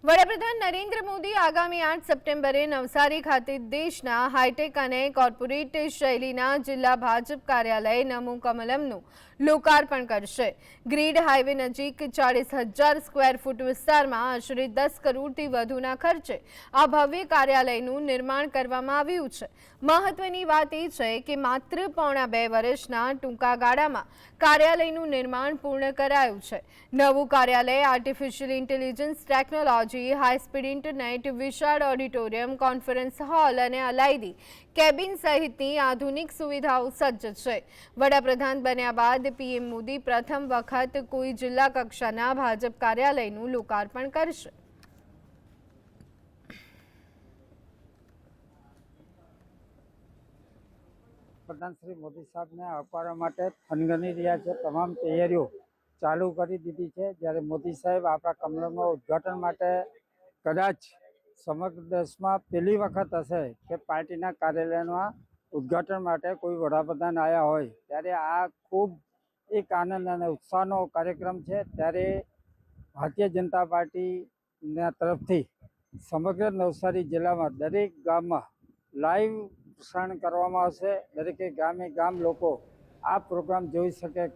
વડાપ્રધાન નરેન્દ્ર મોદી આગામી 8 સપ્ટેમ્બરે નવસારી ખાતે દેશના હાઈટેક અને કોર્પોરેટ શૈલીના જિલ્લા ભાજપ કાર્યાલય નમો કમલમનું લોકાર્પણ કરશે। ગ્રીડ હાઈવે નજીક 40,000 સ્ક્વેર ફૂટ વિસ્તારમાં આશરે 10 કરોડથી વધુના ખર્ચે આ ભવ્ય કાર્યાલયનું નિર્માણ કરવામાં આવ્યું છે। મહત્વની વાત એ છે કે માત્ર પોણા 2 વર્ષના ટૂંકા ગાળામાં કાર્યાલયનું નિર્માણ પૂર્ણ કરાયું છે। નવું કાર્યાલય artificial intelligence technology, high speed internet, विशाल ऑडिटोरियम, कॉन्फ्रेंस हॉल और अलायदी केबिन सहितनी आधुनिक सुविधाओं सज्ज है। वडाप्रधान बन्या बाद पीएम मोदी प्रथम वखत कोई जिला कक्षाना भाजप कार्यालयનું लोकार्पण करशे। प्रधान श्री मोदी साहब ने આવકારવા માટે થનગની રહ્યા છે। તમામ તૈયારીઓ ચાલુ કરી દીધી છે। જ્યારે મોદી સાહેબ આપણા કમલમના ઉદ્ઘાટન માટે કદાચ સમગ્ર દેશમાં પહેલી વખત હશે કે પાર્ટીના કાર્યાલયના ઉદ્ઘાટન માટે કોઈ વડાપ્રધાન આવ્યા હોય, ત્યારે આ ખૂબ એક આનંદ અને ઉત્સાહનો કાર્યક્રમ છે। ત્યારે ભારતીય જનતા પાર્ટીના તરફથી સમગ્ર નવસારી જિલ્લામાં દરેક ગામમાં લાઈવ પ્રસારણ કરવામાં આવશે। દરેકે ગામે ગામ લોકો આ પ્રોગ્રામ જોઈ શકે।